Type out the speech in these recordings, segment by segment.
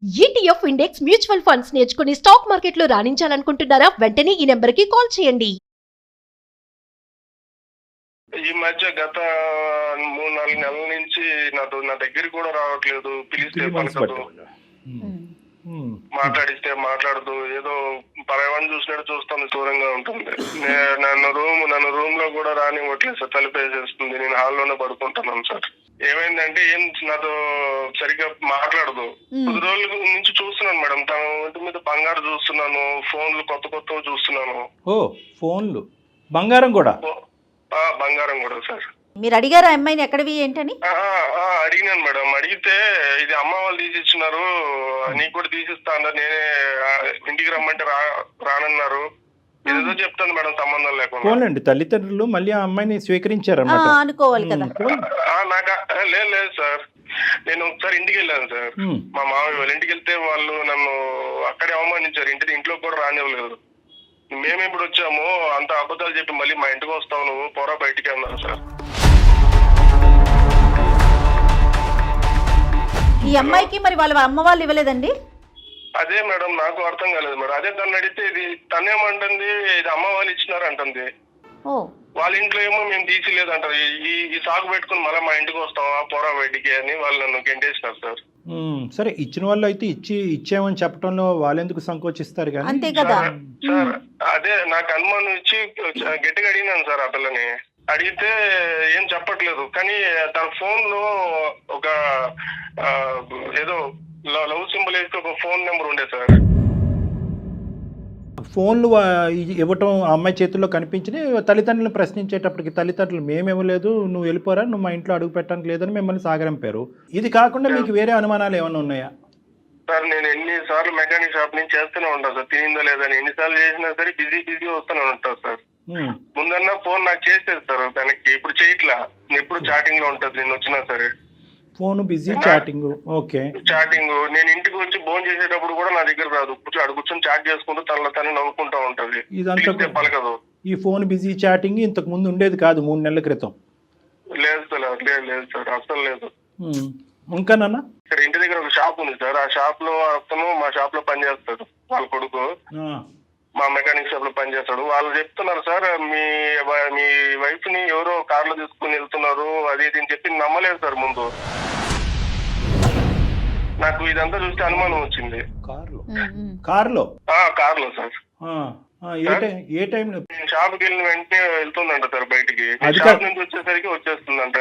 ETF index mutual funds నేర్చుకుని stock మార్కెట్లో రాణించాలనుకుంటున్నారా? వెంటనే ఈ నెంబర్కి కాల్ చేయండి. ఈ మధ్య గత 3-4 నెలల నుంచి నా దగ్గరికి కూడా రావట్లేదు. పిలిస్తే పలకదు, మాట్లాడిస్తే మాట్లాడదు, ఏదో పరవాన్ని చూసినట్టు చూస్తాను, దూరంగా ఉంటుంది. నన్ను రూమ్ లో కూడా రానివ్వట్లేదు సార్, తలుపేసేస్తుంది. నేను హాల్లోనే పడుకుంటున్నాను సార్. ఏమైందంటే ఏం నాతో సరిగ్గా మాట్లాడదు. కొద్ది రోజుల నుంచి చూస్తున్నాను మేడం, తన ఒంటి మీద బంగారు చూస్తున్నాను, ఫోన్లు కొత్త చూస్తున్నాను. ఓ ఫోన్లు, బంగారం కూడా? బంగారం కూడా సార్. మీరు అడిగారా అమ్మాయిని ఎక్కడివి ఏంటని? అడిగినాను మేడం. అడిగితే ఇది అమ్మ వాళ్ళు తీసిచ్చినారు, నీకు కూడా తీసిస్తా అన్నారు. నేనే ఇంటికి రమ్మంటే రానన్నారు. ఏదో చెప్తాను మేడం, సంబంధం లేకుండా. పోలండి, తల్లిదండ్రులు మళ్ళీ ఆ అమ్మాయిని స్వీకరించారన్నమాట అనుకోవాలి కదా. లేదు సార్, నేను ఒకసారి ఇంటికి వెళ్ళాను సార్. మా మామయ్య వాళ్ళ ఇంటికి వెళ్తే వాళ్ళు నన్ను అక్కడే అవమానించారు. ఇంట్లో కూడా రానివ్వలేదు. మేము ఇప్పుడు వచ్చాము, అంత అబద్ధాలు చెప్పి మళ్ళీ మా ఇంటికి వస్తావు, నువ్వు పోరా బయటికి అన్నారు సార్. ఈ అమ్మాయికి మరి వాళ్ళ అమ్మ వాళ్ళు ఇవ్వలేదండి? అదే మేడం, నాకు అర్థం కాలేదు మేడం. అదే తను అడిగితే ఇది తనేమంటుంది, ఇది అమ్మ వాళ్ళు ఇచ్చినారు అంటుంది. వాళ్ళ ఇంట్లో ఏమో మేము తీసిలేదు అంటారు. ఈ సాగు పెట్టుకుని మళ్ళీ మా ఇంటికి వస్తావా, పోరా బయటికి అని వాళ్ళు నన్ను గెంటేసినారు సార్. సరే, ఇచ్చిన వాళ్ళు అయితే ఇచ్చామని చెప్పడంలో వాళ్ళెందుకు సంకోచిస్తారు కానీ. అంతే కదా సార్. అదే నాకు అనుమానం ఇచ్చి గట్టిగా అడిగినాను సార్ ఆ పిల్లని. అడిగితే ఏం చెప్పట్లేదు. కానీ తన ఫోన్ లో ఒక ఏదో లవ్ సింబల్ వేస్తే ఒక ఫోన్ నెంబర్ ఉండే సార్. ఫోన్లు ఇవ్వటం ఆ అమ్మాయి చేతుల్లో కనిపించిన తల్లిదండ్రులను ప్రశ్నించేటప్పటికి తల్లిదండ్రులు మేము ఇవ్వలేదు, నువ్వు వెళ్ళిపోరా, నువ్వు మా ఇంట్లో అడుగు పెట్టడానికి లేదని మిమ్మల్ని సాగరంపారు. ఇది కాకుండా మీకు వేరే అనుమానాలు ఏమైనా ఉన్నాయా? సార్ నేను ఎన్నిసార్లు మెకానిక్ షాప్ నుంచి చేస్తూనే ఉంటాను సార్, తినిందో లేదని. ఎన్నిసార్లు చేసినా సరే బిజీ వస్తూనే ఉంటాను సార్. ముందన్నా ఫోన్ నాకు చేసేది సార్, దానికి ఇప్పుడు చేయట్లా. ఎప్పుడు చాటింగ్ లో ఉంటుంది నేను వచ్చినా సరే. Phone busy, chatting. Okay, chatting. నేను ఇంటికి వచ్చి ఫోన్ చేసేటప్పుడు కూడా నా దగ్గర రాదు. కూర్చొని చాట్ చేసుకుంటూ తనలో నవ్వుకుంటా ఉంటది. ఇదంతా పలకదు. ఈ ఫోన్ బిజీ, చాటింగ్ ఇంతకు ముందు ఉండేది కాదు 3 నెలల క్రితం? లేదు సార్, అసలు లేదు. ఇంకా నాన్న, ఇక్కడ ఇంటి దగ్గర ఒక షాప్ ఉంది సార్. ఆ షాప్ లో అతను మా షాప్ లో పనిచేస్తాడు, వాళ్ళ కొడుకు మా మెకానిక్ షాప్ లో పనిచేస్తాడు. వాళ్ళు చెప్తున్నారు సార్, మీ వైఫ్ ని ఎవరో కార్ లో తీసుకుని వెళ్తున్నారు, అది ఇది అని చెప్పి నమ్మలేదు సార్ ముందు. నాకు ఇదంతా చూస్తే అనుమానం వచ్చింది. కార్లో సార్. ఏ టైంలో? షాప్ కి వెళ్ళిన వెంటనే వెళ్తుందంట సార్ బయటికి. షాప్ నుంచి వచ్చేసరికి వచ్చేస్తుందంట.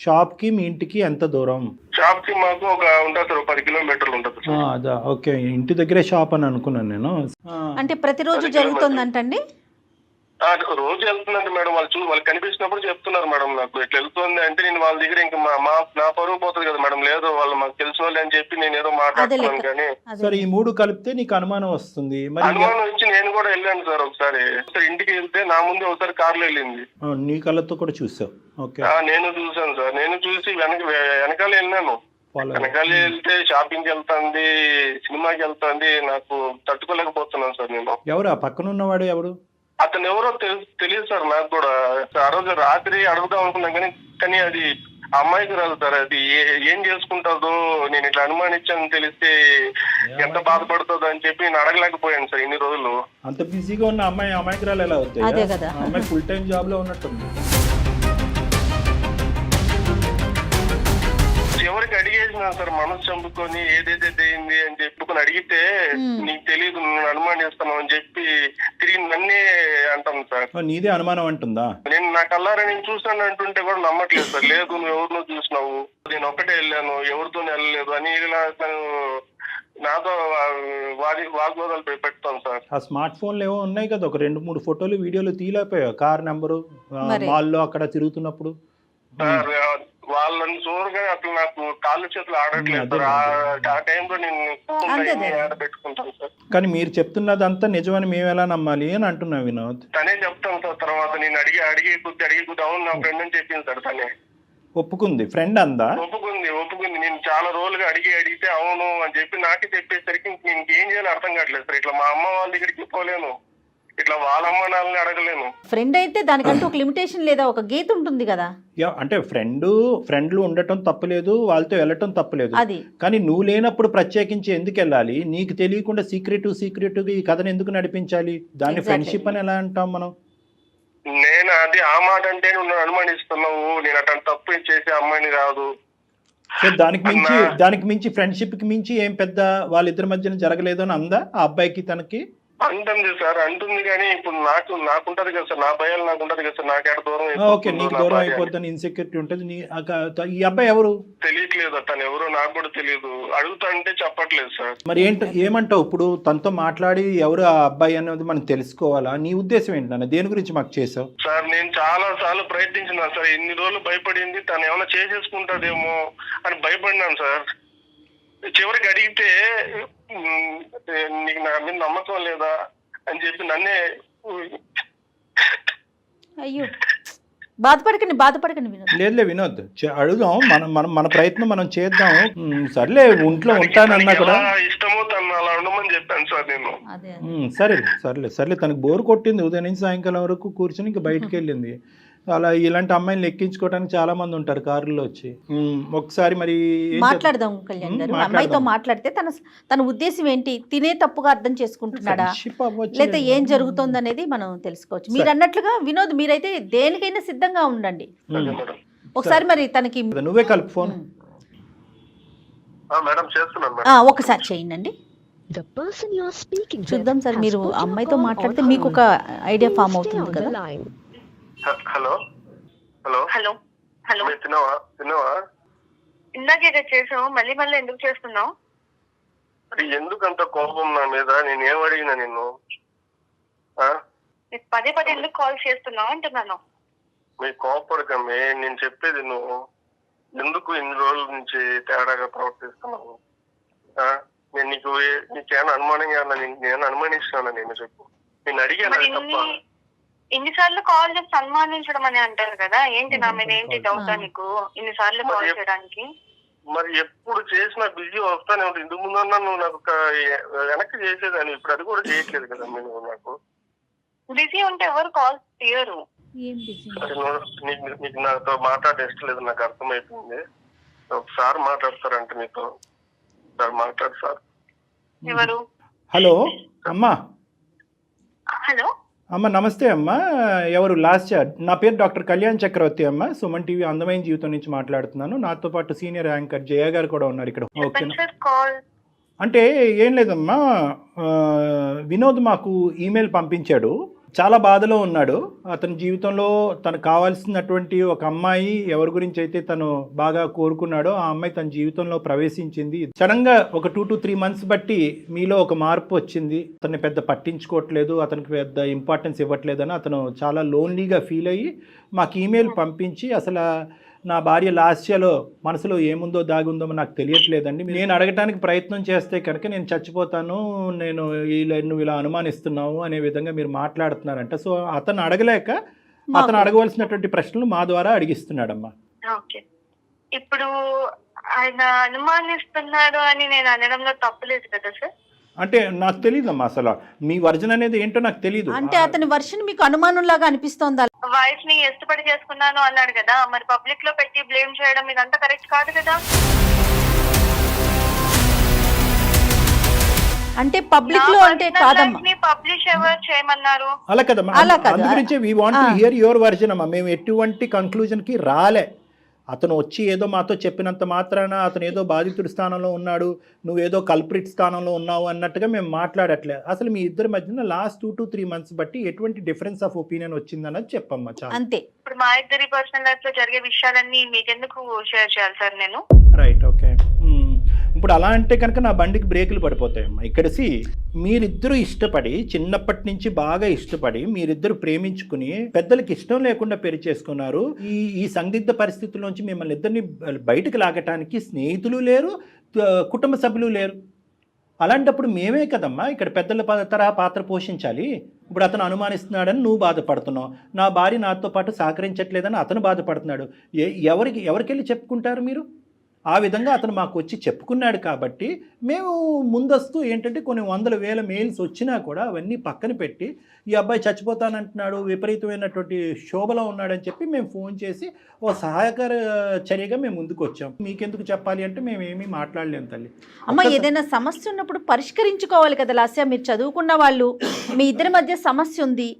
షాప్ కి మీ ఇంటికి ఎంత దూరం? షాప్ కి మాకు ఒక ఉంటుంది సార్, 10 కిలోమీటర్లు ఉంటుంది సార్. అదా, ఓకే. ఇంటి దగ్గరే షాప్ అని అనుకున్నాను నేను. అంటే ప్రతిరోజు జరుగుతుందంటండి? రోజు వెళ్తుందంటే మేడం, వాళ్ళు కనిపించినప్పుడు చెప్తున్నారు మేడం నాకు ఇట్లా వెళ్తుంది అంటే. నేను వాళ్ళ దగ్గర ఇంకా నా పరువు పోతుంది కదా మేడం. లేదు, వాళ్ళు మాకు తెలిసిన వాళ్ళు అని చెప్పి నేను ఏదో మాట్లాడుతున్నాను. కానీ సరే, ఈ 3 కలిపితే నీకు అనుమానం వస్తుంది. అనుమానం వచ్చి నేను కూడా వెళ్ళాను సార్. ఒకసారి ఇంటికి వెళ్తే నా ముందు ఒకసారి కార్లో వెళ్ళింది. నీ కళ్ళతో కూడా చూసావు? ఓకే. నేను చూసాను సార్. నేను చూసి వెనకాల వెళ్ళాను. వెనకాల వెళ్తే షాపింగ్కి వెళ్తాంది, సినిమాకి వెళ్తాంది. నాకు తట్టుకోలేకపోతున్నాను సార్ నేను. ఎవరు ఆ పక్కన ఉన్నవాడు? ఎవరు అతను? ఎవరో తెలియదు సార్ నాకు కూడా. ఆ రోజు రాత్రి అడుగుదాం అనుకున్నాం కానీ అది అమ్మాయికి రాదు సార్. అది ఏం చేసుకుంటుందో, నేను ఇట్లా అనుమానించాను తెలిస్తే ఎంత బాధపడుతుందో అని చెప్పి నేను అడగలేకపోయాను సార్ ఇన్ని రోజులు. అంత బిజీగా ఉన్న అమ్మాయికి రాలు ఎలా అవుతాయి? అమ్మాయి ఫుల్ టైం జాబ్ లో ఉన్నట్టుంది. ఎవరికి అడిగేసిన సార్, మనసు చంపుకొని ఏదైతే అయింది అని చెప్పుకొని అడిగితే నీకు తెలియదు, నేను అనుమానిస్తున్నావు అని చెప్పి తిరిగి నన్నే అంటాను సార్. నీదే అనుమానం అంటుందా? నేను నా కల్లారా నేను చూసాను అంటుంటే కూడా నమ్మట్లేదు సార్. లేదు, నువ్వు ఎవరినో చూసినావు, నేను ఒక్కటే వెళ్ళాను, ఎవరితో వెళ్ళలేదు అని నాతో వాగ్వాదాలు పెడతాను సార్. ఆ స్మార్ట్ ఫోన్లు ఏవో ఉన్నాయి కదా, ఒక 2-3 ఫోటోలు వీడియోలు తీయలేకపోయావు? కార్ నెంబరు, మాల్లో అక్కడ తిరుగుతున్నప్పుడు. వాళ్ళని చూడగా అసలు నాకు కాళ్ళు చేతులు ఆడట్లేదు. ఆ టైంలో నేను పెట్టుకుంటాను సార్. కానీ మీరు చెప్తున్నదంతా నిజమని మేము ఎలా నమ్మాలి అని అంటున్నా వినోద్. తనే చెప్తాను సార్. తర్వాత నేను అడిగి కొద్ది అవును నా ఫ్రెండ్ అని చెప్పింది సార్. తనే ఒప్పుకుంది. ఫ్రెండ్ అందా? ఒప్పుకుంది. నేను చాలా రోజులుగా అడిగితే అవును అని చెప్పి నాకే చెప్పేసరికి నేను ఏం చేయాలో అర్థం కావట్లేదు సార్. ఇట్లా మా అమ్మ వాళ్ళ దగ్గరికి పోలేను, ఇట్లా వాళ్ళ అమ్మ నాన్నని అడగలేను. ఫ్రెండ్ అయితే దానికంటూ ఒక లిమిటేషన్ లేదా ఒక గీత ఉంటుంది కదా. అంటే ఫ్రెండ్లు ఉండటం తప్పులేదు, వాళ్ళతో వెళ్ళటం తప్పులేదు. అది కానీ నువ్వు లేనప్పుడు ప్రత్యేకించి ఎందుకు వెళ్ళాలి? నీకు తెలియకుండా సీక్రెటివ్ ఈ కథను ఎందుకు నడిపించాలి? దాన్ని ఫ్రెండ్షిప్ అని ఎలా అంటాం మనం? నేను అది ఆ మాట అంటే నువ్వు అనుమానిస్తున్నావు, నేను అట్లా తప్పు చేసే అమ్మాయిని కాదు. సో దానికి మించి ఫ్రెండ్షిప్ కి మించి ఏం పెద్ద వాళ్ళిద్దరి మధ్యన జరగలేదు అని అందా ఆ అబ్బాయికి తనకి? అంటుంది సార్, అంటుంది. కానీ ఇప్పుడు నాకుంటది కదా సార్, నా భయాలు నాకుంటది కదా సార్. నాకేట దూరం ఓకే, నీకు దూరం అయిపోద్దని ఇన్సెక్యూరిటీ ఉంటుంది. ఈ అబ్బాయి ఎవరు తెలియట్లేదు, తను ఎవరో నాకు కూడా తెలియదు. అడుగుతా అంటే చెప్పట్లేదు సార్. మరి ఏమంటావు ఇప్పుడు? తనతో మాట్లాడి ఎవరు ఆ అబ్బాయి అనేది మనం తెలుసుకోవాలా? నీ ఉద్దేశం ఏంటి నాన్న? దేని గురించి మాకు చేసావు? సార్ నేను చాలా సార్లు ప్రయత్నించినాను సార్. ఇన్ని రోజులు భయపడింది తను ఏమైనా చేసేసుకుంటాదేమో అని భయపడినాను సార్. చివరికి అడిగితే నీకు నా మీద నమ్మకం లేదా అని చెప్పి నన్నే. అయ్యో, బాధపడకండి వినోద్. లేదులే వినోద్, అడుగుదాం, మన ప్రయత్నం మనం చేద్దాం. సర్లే, ఒంట్లో ఉంటానన్నా కూడా ఇష్టమో తను అలా ఉండమని చెప్పాను సార్ నేను. సర్లే తనకు బోర్ కొట్టింది, ఉదయం నుంచి సాయంకాలం వరకు కూర్చొని ఇంకా బయటకు వెళ్ళింది. అలా ఇలాంటి అమ్మాయిని ఎక్కించుకోవడానికి చాలా మంది ఉంటారు కారులో వచ్చి. ఒకసారి మరి మాట్లాడదాం కళ్యాణ్ గారు. అమ్మాయితో మాట్లాడితే తన ఉద్దేశం ఏంటి, తినే తప్పుగా అర్థం చేసుకుంటున్నాడా లేదా ఏం జరుగుతుంది అనేది మనం తెలుసుకోవచ్చు. మీరు అన్నట్లుగా వినోద్, మీరైతే దేనికైనా సిద్ధంగా ఉండండి. ఒకసారి మరి తనకి నువ్వే కలుపు ఫోన్. ఒకసారి చేయండి. చూద్దాం సార్, మీరు అమ్మాయితో మాట్లాడితే మీకు ఒక ఐడియా ఫామ్ అవుతుంది కదా. హలో హలో హలో హలో, తిన్నావా? ఇందాకే చేసావు, మళ్ళీ ఎందుకు చేస్తున్నావు? ఎందుకంత కోపం నా మీద? నేనేం అడిగినా నిన్ను? పదే ఎందుకు కాల్ చేస్తున్నావు అంటున్నాను. మీ కోపడకమే, నేను చెప్పేది నువ్వు ఎందుకు ఇన్ని రోజుల నుంచి తేడాగా ప్రవర్తిస్తున్నావు? నేను నీకేమైనా అనుమానంగా నేను అనుమానిస్తున్నాను? నేను చెప్పు, నేను అడిగాను తప్ప. ఇన్నిసార్లు కాల్ చేసి సన్మానించడం అని అంటారు కదా, ఏంటి నా మీద ఏంటి డౌటా నీకు ఇన్నిసార్లు కాల్ చేయడానికి? మరి ఎప్పుడు చేసినా బిజీ వస్తానే ఉంటుంది. ఇందుకు ముందన్నా నువ్వు నాకు వెనక్కి చేసేదాన్ని, ఇప్పుడు అది కూడా చేయట్లేదు కదా నువ్వు. నాకు బిజీ ఉంటే ఎవరు కాల్ తీయరు. నీకు నాతో మాట్లాడే ఇష్టం లేదు, నాకు అర్థమైపోయింది. ఒకసారి మాట్లాడతారంటే నీతో సార్ మాట్లాడు సార్. ఎవరు? హలో అమ్మా. హలో అమ్మ, నమస్తే అమ్మ. ఎవరు? లాస్ట్ నా పేరు డాక్టర్ కళ్యాణ్ చక్రవర్తి అమ్మ. సుమన్ టీవీ అందమైన జీవితం నుంచి మాట్లాడుతున్నాను. నాతో పాటు సీనియర్ యాంకర్ జయ గారు కూడా ఉన్నారు ఇక్కడ. ఓకేనా? అంటే ఏం లేదమ్మా, వినోద్ మాకు ఈమెయిల్ పంపించాడు. చాలా బాధలో ఉన్నాడు. అతని జీవితంలో తనకు కావాల్సినటువంటి ఒక అమ్మాయి ఎవరి గురించి అయితే తను బాగా కోరుకున్నాడో ఆ అమ్మాయి తన జీవితంలో ప్రవేశించింది. సడన్గా ఒక 2 to 3 months బట్టి మీలో ఒక మార్పు వచ్చింది. అతన్ని పెద్ద పట్టించుకోవట్లేదు, అతనికి పెద్ద ఇంపార్టెన్స్ ఇవ్వట్లేదని అతను చాలా లోన్లీగా ఫీల్ అయ్యి మాకు ఈమెయిల్ పంపించి, అసలు నా భార్య లాస్యలో మనసులో ఏముందో దాగి ఉందో నాకు తెలియట్లేదండి, నేను అడగటానికి ప్రయత్నం చేస్తే కనుక నేను చచ్చిపోతాను, నువ్వు ఇలా అనుమానిస్తున్నావు అనే విధంగా మీరు మాట్లాడుతున్నారంట. సో అతను అడగలేక అతను అడగవలసినటువంటి ప్రశ్నలు మా ద్వారా అడిగిస్తున్నాడమ్మా. ఓకే, ఇప్పుడు ఆయన అనుమానిస్తున్నాడు అని నేను అనడంలో తప్పులేదు కదా సార్? అంటే నాకు తెలియదమ్మా, అసలు మీ వర్జన్ అనేది ఏంటో నాకు తెలియదు. అంటే అతని వర్షన్ మీకు అనుమానం లాగా అనిపిస్తోందా? వైఫ్ ని ఇష్టపడి చేసుకున్నాను అన్నాడు కదా, మరి పబ్లిక్ లో పెట్టి బ్లేమ్ చేయడం ఇదంతా కరెక్ట్ కాదు కదా? అంటే పబ్లిక్ లో అంటే కాదమ్మా, పబ్లిష్ ఎవరు చేయమన్నారు? అలా కదమ్మా, అందు గురించి we want to hear your version అమ్మా. మేము ఎటువంటి కంక్లూజన్ కి రాలే. అతను వచ్చి ఏదో మాతో చెప్పినంత మాత్రాన అతను ఏదో బాధితుడి స్థానంలో ఉన్నాడు, నువ్వేదో కల్ప్రిట్ స్థానంలో ఉన్నావు అన్నట్టుగా మేము మాట్లాడట్లేదు. అసలు మీ ఇద్దరి మధ్యన లాస్ట్ 2 to 3 months బట్టి ఎటువంటి డిఫరెన్స్ ఆఫ్ ఒపీనియన్ వచ్చిందన్నది చెప్పమ్మా. చాలా అంతే. ఇప్పుడు మా ఇద్దరి పర్సనల్ లైఫ్ లో జరిగే విషయాలన్నీ మీకెందుకు షేర్ చేయాలి సార్ నేను? Right, okay. ఇప్పుడు అలా అంటే కనుక నా బండికి బ్రేకులు పడిపోతాయమ్మా. ఇక్కడసి మీరిద్దరూ ఇష్టపడి, చిన్నప్పటి నుంచి బాగా ఇష్టపడి, మీరిద్దరు ప్రేమించుకుని పెద్దలకి ఇష్టం లేకుండా పెళ్లి చేసుకున్నారు. ఈ సందిగ్ధ పరిస్థితుల్లోంచి మిమ్మల్ని ఇద్దరిని బయటకు లాగటానికి స్నేహితులు లేరు, కుటుంబ సభ్యులు లేరు. అలాంటప్పుడు మేమే కదమ్మా ఇక్కడ పెద్దల తరహా పాత్ర పోషించాలి. ఇప్పుడు అతను అనుమానిస్తున్నాడని నువ్వు బాధపడుతున్నావు, నా భార్య నాతో పాటు సహకరించట్లేదని అతను బాధపడుతున్నాడు. ఎవరికి వెళ్ళి చెప్పుకుంటారు మీరు? ఆ విధంగా అతను మాకు వచ్చి చెప్పుకున్నాడు కాబట్టి మేము ముందస్తు ఏంటంటే కొన్ని వందల వేల మెయిల్స్ వచ్చినా కూడా అవన్నీ పక్కన పెట్టి ఈ అబ్బాయి చచ్చిపోతానంటున్నాడు, విపరీతమైనటువంటి శోభలో ఉన్నాడని చెప్పి మేము ఫోన్ చేసి ఓ సహాయకర చర్యగా మేము ముందుకు వచ్చాం. మీకెందుకు చెప్పాలి అంటే మేము ఏమీ మాట్లాడలేము తల్లి. అమ్మ ఏదైనా సమస్య ఉన్నప్పుడు పరిష్కరించుకోవాలి కదా లాస్య. మీరు చదువుకున్న వాళ్ళు, మీ ఇద్దరి మధ్య సమస్య ఉంది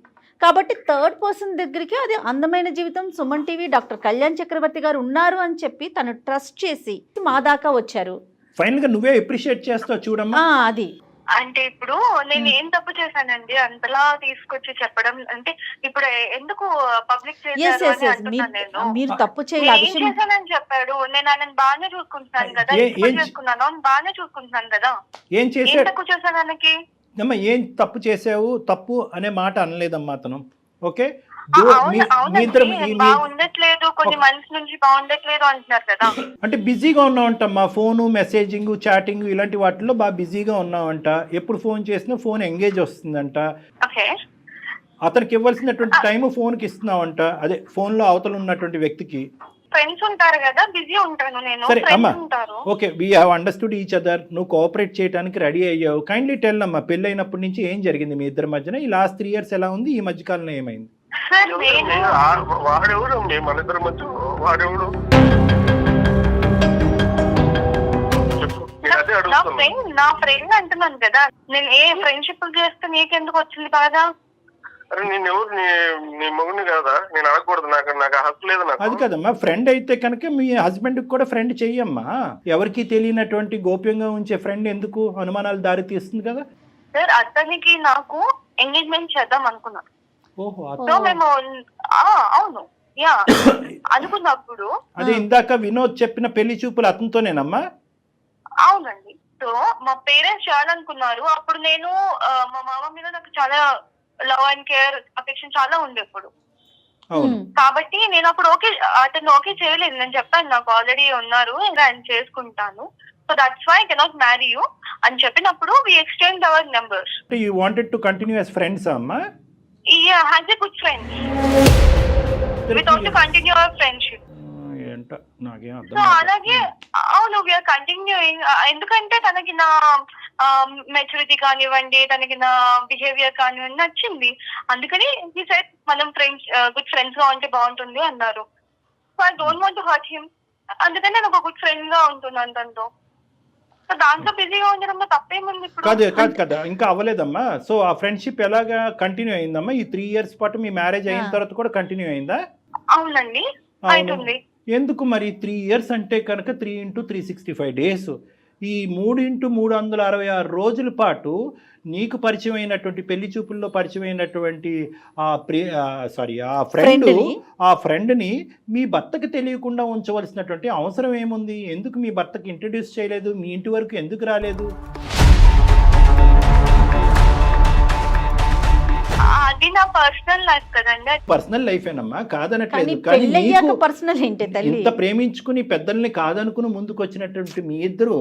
కాబట్టి థర్డ్ పర్సన్ దగ్గరికి అది అందమైన జీవితం సుమన్ టీవీ డాక్టర్ కళ్యాణ్ చక్రవర్తి గారు ఉన్నారు అని చెప్పి తను ట్రస్ట్ చేసి మా దాకా వచ్చారు. ఫైనల్ గా నువ్వే అప్రిషియేట్ చేస్తావు చూడమ్మా. అది అంటే ఇప్పుడు నేను ఏం తప్పు చేశానండి అంతలా తీసుకొచ్చి చెప్పడం? అంటే ఇప్పుడు ఎందుకు పబ్లిక్ చేశారు అని అంటున్నాను నేను. మీరు తప్పు నేను ఏం చేయాలి. చేశానని చెప్పాడు. నేను ఆయన బాగానే చూసుకుంటున్నాను కదా, ఇప్పుడు చేసుకున్నాను బాగానే చూసుకుంటున్నాను కదా. ఏం ఏం చేశాడు తక్కువ చేశాను ఆయనకి? అమ్మా ఏం తప్పు చేసావు, తప్పు అనే మాట అనలేదమ్మా అతను. ఓకే బాగుండట్లేదు, కొన్ని మంత్స్ నుంచి బాగుండట్లేదు అంటున్నారు కదా. అంటే బిజీగా ఉన్నావంటమ్మా, ఫోను మెసేజింగ్ చాటింగ్ ఇలాంటి వాటిల్లో బాగా బిజీగా ఉన్నావంట. ఎప్పుడు ఫోన్ చేసినా ఫోన్ ఎంగేజ్ వస్తుందంట. ఓకే, అతనికి ఇవ్వాల్సినటువంటి టైం ఫోన్కి ఇస్తున్నావంట, అదే ఫోన్లో అవతల ఉన్నటువంటి వ్యక్తికి. ఫ్రెండ్స్ ఉంటారు కదా, బిజీ ఉంటాను నేను. సరే అమ్మా, ఉంటారు. Okay, we have understood each other. నువ్వు కోఆపరేట్ చేయడానికి రెడీ అయ్యావు. కైండ్లీ టెల్ అమ్మా, పెళ్ళి అయినప్పటి నుంచి ఏం జరిగింది మీ ఇద్దరి మధ్యన? ఈ లాస్ట్ 3 years ఎలా ఉంది? ఈ మధ్యకాలంలో ఏమైంది? సార్ నేను వాడెవడు మన ఇద్దరి మధ్య వాడెవడు? నా ఫ్రెండ్ అంటున్నాను కదా, నేను ఏ ఫ్రెండ్షిప్ చేస్తే నీకెందుకు వచ్చింది బాగా? అరే నేను ఎవరు, నీ మొగుడిని కాదా? నేను అడగకూడదు, నాకు హక్కు లేదు. నాకు అది కదమ్మా, ఫ్రెండ్ అయితే కనుక మీ హస్బెండ్ కూడా ఫ్రెండ్ చెయ్యమ్మా. ఎవరికి తెలియనటువంటి గోప్యంగా ఉంచే ఫ్రెండ్ ఎందుకు అనుమానాలు దారి తీస్తుంది కదా. సార్ అతనికి నాకు ఎంగేజ్మెంట్ చేద్దాం అనుకున్నాను. ఓహో, సో మేము అవును యా అనుకున్నప్పుడు అదే ఇందాక వినోద్ చెప్పిన పెళ్లి చూపులు అతనితోనేనమ్మా? అవునండి. సో మా పేరెంట్స్ చేయాలనుకున్నారు. అప్పుడు నేను మా మామ మీద నాకు చాలా లవ్ అండ్ కేర్ అఫెక్షన్ చాలా ఉంది అప్పుడు. కాబట్టి నేను అప్పుడు అతను ఓకే చేయలేదు. నేను చెప్పాను నాకు ఆల్రెడీ ఉన్నారు, ఆయన చేసుకుంటాను, so that's why I cannot marry you అని చెప్పినప్పుడు we exchange our numbers. You wanted to continue as friends అమ్మా? Yeah, as a good friends. We want to continue our friendship. ఏంటో నాకేం అర్థం సో అలాగే అవును వీఆర్ కంటిన్యూయింగ్. ఎందుకంటే తనకి నా మెచ్యూరిటీ కానివ్వండి, తనకి నా బిహేవియర్ కానివ్వండి నచ్చింది. అందుకని ఈ సైడ్ మనం ఫ్రెండ్స్ గుడ్ ఫ్రెండ్స్ గా ఉంటే బాగుంటుంది అన్నారు. So I don't want to hurt him. అందుకని నేను ఒక గుడ్ ఫ్రెండ్ గా ఉంటున్నాను తనతో. సో దాంట్లో బిజీగా ఉండడంలో తప్పేముంది? ఇప్పుడు కాదు కదా, ఇంకా అవ్వలేదమ్మా. సో ఆ ఫ్రెండ్షిప్ ఎలాగా కంటిన్యూ అయిందమ్మా? ఈ 3 years పాటు మీ మ్యారేజ్ అయిన తర్వాత కూడా కంటిన్యూ అయిందా? అవునండి, అవుతుంది. ఎందుకు మరి 3 years అంటే కనుక 3 into 365 days, ఈ 3 into 366 రోజుల పాటు నీకు పరిచయం అయినటువంటి పెళ్లి చూపుల్లో పరిచయం అయినటువంటి ఆ ఫ్రెండ్ని మీ భర్తకి తెలియకుండా ఉంచవలసినటువంటి అవసరం ఏముంది? ఎందుకు మీ భర్తకి ఇంట్రడ్యూస్ చేయలేదు? మీ ఇంటి వరకు ఎందుకు రాలేదు? అది నా పర్సనల్ లైఫ్ కదండి. పర్సనల్ లైఫ్ ఏనమ్మా, కాదనట్లేదు. పర్సనల్ ఏంటి తల్లి? ఇంత ప్రేమించుకుని పెద్దల్ని కాదనుకుని ముందుకు వచ్చినటువంటి మీ ఇద్దరు